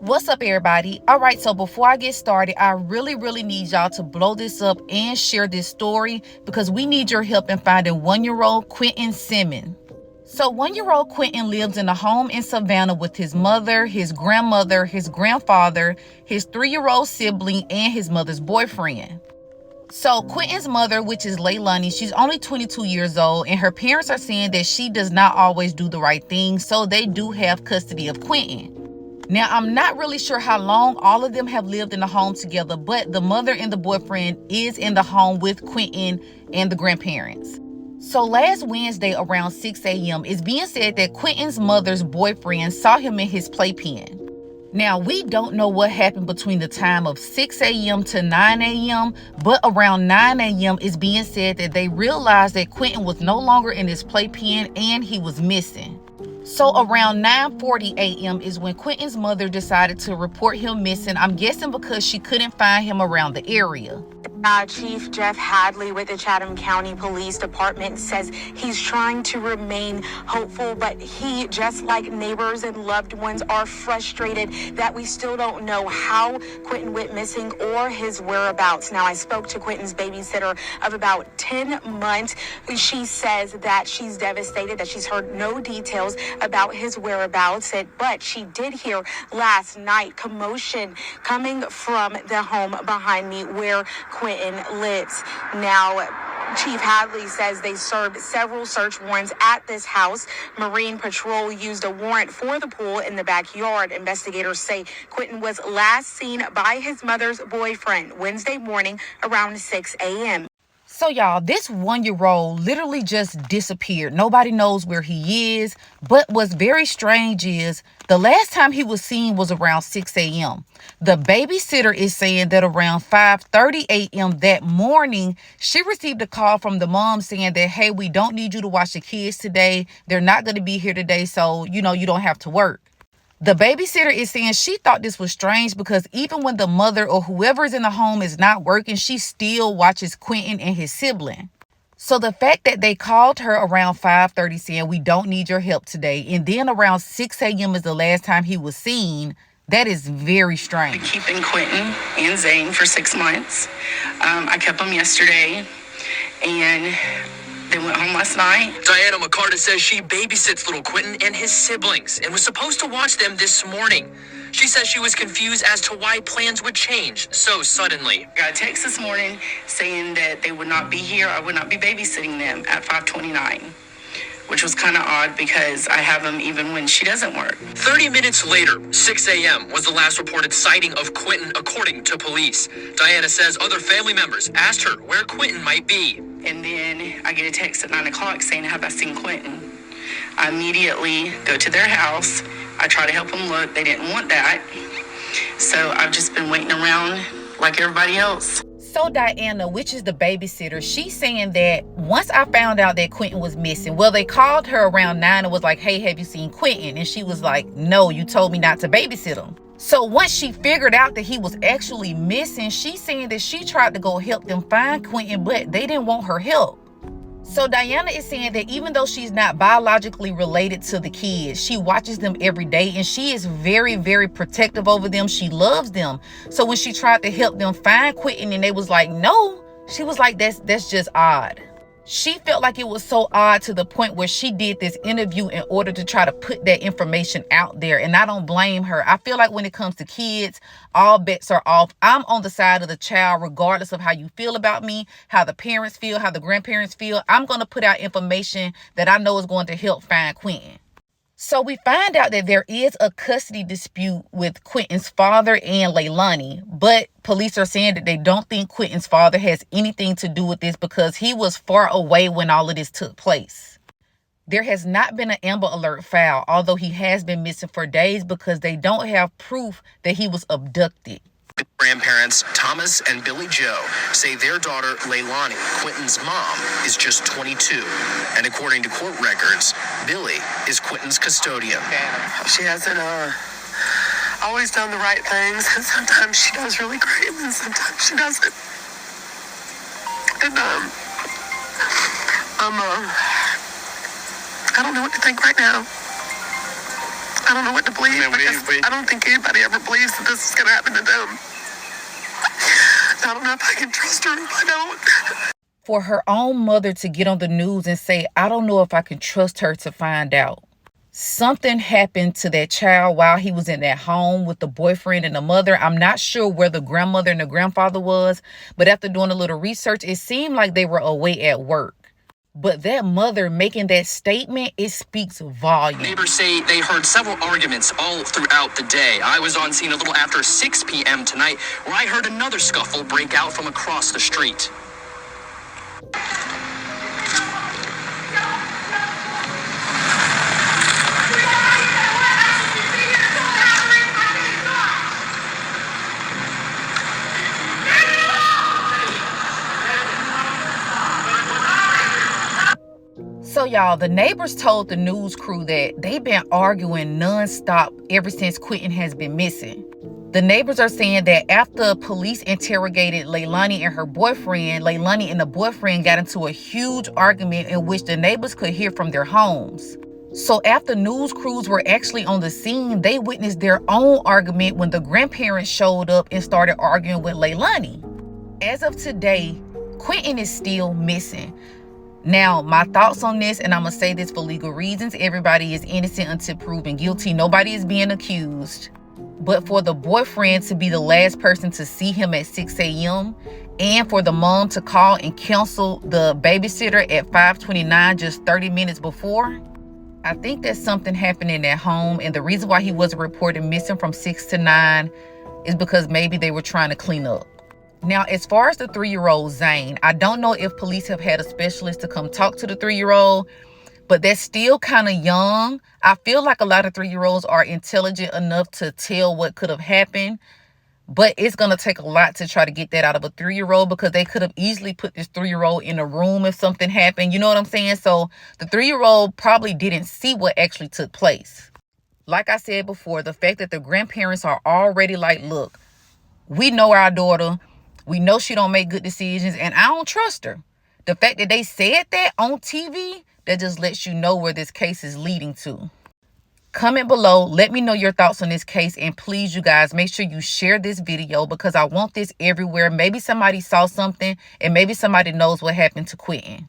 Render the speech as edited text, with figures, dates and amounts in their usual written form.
What's up, everybody? All right, so before I get started, I really need y'all to blow this up and share this story because we need your help in finding 1-year-old Quentin Simmons. So 1-year-old Quentin lives in a home in Savannah with his mother, his grandmother, his grandfather, his 3-year-old sibling, and his mother's boyfriend. So Quentin's mother, which is Leilani, she's only 22 years old, and her parents are saying that she does not always do the right thing, so they do have custody of Quentin. Now, I'm not really sure how long all of them have lived in the home together, but the mother and the boyfriend is in the home with Quentin and the grandparents. So last Wednesday around 6 a.m., it's being said that Quentin's mother's boyfriend saw him in his playpen. Now, we don't know what happened between the time of 6 a.m. to 9 a.m., but around 9 a.m. it's being said that they realized that Quentin was no longer in his playpen and he was missing. So around 9:40 a.m. is when Quentin's mother decided to report him missing. I'm guessing because she couldn't find him around the area. Chief Jeff Hadley with the Chatham County Police Department says he's trying to remain hopeful, but he, just like neighbors and loved ones, are frustrated that we still don't know how Quentin went missing or his whereabouts. Now, I spoke to Quentin's babysitter of about 10 months. She says that she's devastated, that she's heard no details about his whereabouts, but she did hear last night commotion coming from the home behind me where Quentin lives. Now, Chief Hadley says they served several search warrants at this house. Marine Patrol used a warrant for the pool in the backyard. Investigators say Quentin was last seen by his mother's boyfriend Wednesday morning around 6 a.m. So y'all, this 1-year-old literally just disappeared. Nobody knows where he is. But what's very strange is the last time he was seen was around 6 a.m. The babysitter is saying that around 5:30 a.m. that morning, she received a call from the mom saying that, hey, we don't need you to watch the kids today. They're not going to be here today. So, you don't have to work. The babysitter is saying she thought this was strange because even when the mother or whoever is in the home is not working, she still watches Quentin and his sibling. So the fact that they called her around 5:30 saying we don't need your help today, and then around 6 a.m. is the last time he was seen, that is very strange. Keeping Quentin and Zane for 6 months. I kept them yesterday, and they went home last night. Diana McCarta says she babysits little Quentin and his siblings and was supposed to watch them this morning. She says she was confused as to why plans would change so suddenly. I got a text this morning saying that they would not be here. I would not be babysitting them at 5:29, which was kind of odd because I have them even when she doesn't work. 30 minutes later, 6 a.m. was the last reported sighting of Quentin, according to police. Diana says other family members asked her where Quentin might be. And then I get a text at 9 o'clock saying, have I seen Quentin? I immediately go to their house. I try to help them look. They didn't want that. So I've just been waiting around like everybody else. So Diana, which is the babysitter, she's saying that once I found out that Quentin was missing, well, they called her around 9 and was like, hey, have you seen Quentin? And she was like, no, you told me not to babysit him. So once she figured out that he was actually missing, she's saying that she tried to go help them find Quentin, but they didn't want her help. So Diana is saying that even though she's not biologically related to the kids, she watches them every day and she is very protective over them. She loves them. So when she tried to help them find Quentin and they was like, no, she was like, that's just odd. She felt like it was so odd to the point where she did this interview in order to try to put that information out there. And I don't blame her. I feel like when it comes to kids, all bets are off. I'm on the side of the child, regardless of how you feel about me, how the parents feel, how the grandparents feel. I'm going to put out information that I know is going to help find Quentin. So we find out that there is a custody dispute with Quentin's father and Leilani, but police are saying that they don't think Quentin's father has anything to do with this because he was far away when all of this took place. There has not been an Amber Alert filed, although he has been missing for days because they don't have proof that he was abducted. Grandparents Thomas and Billy Joe say their daughter Leilani, Quentin's mom, is just 22. And according to court records, Billy is Quentin's custodian. She hasn't always done the right things, and sometimes she does really great, and sometimes she doesn't. And I don't know what to think right now. I don't know what to believe because I don't think anybody ever believes that this is going to happen to them. I don't know if I can trust her if I don't. For her own mother to get on the news and say, I don't know if I can trust her to find out. Something happened to that child while he was in that home with the boyfriend and the mother. I'm not sure where the grandmother and the grandfather was, but after doing a little research, it seemed like they were away at work. But that mother making that statement, it speaks volumes. Neighbors say they heard several arguments all throughout the day. I was on scene a little after 6 p.m. tonight, where I heard another scuffle break out from across the street. So y'all, the neighbors told the news crew that they've been arguing nonstop ever since Quentin has been missing. The neighbors are saying that after police interrogated Leilani and her boyfriend, Leilani and the boyfriend got into a huge argument in which the neighbors could hear from their homes. So after news crews were actually on the scene, they witnessed their own argument when the grandparents showed up and started arguing with Leilani. As of today, Quentin is still missing. Now, my thoughts on this, and I'm going to say this for legal reasons, everybody is innocent until proven guilty. Nobody is being accused. But for the boyfriend to be the last person to see him at 6 a.m. and for the mom to call and cancel the babysitter at 5:29 just 30 minutes before, I think that something happened in that home. And the reason why he wasn't reported missing from 6 to 9 is because maybe they were trying to clean up. Now, as far as the 3-year-old Zane, I don't know if police have had a specialist to come talk to the 3-year-old, but that's still kind of young. I feel like a lot of 3-year-olds are intelligent enough to tell what could have happened, but it's going to take a lot to try to get that out of a 3-year-old because they could have easily put this 3-year-old in a room if something happened. You know what I'm saying? So the 3-year-old probably didn't see what actually took place. Like I said before, the fact that the grandparents are already like, look, we know our daughter. We know she don't make good decisions, and I don't trust her. The fact that they said that on TV, that just lets you know where this case is leading to. Comment below. Let me know your thoughts on this case. And please, you guys, make sure you share this video because I want this everywhere. Maybe somebody saw something and maybe somebody knows what happened to Quentin.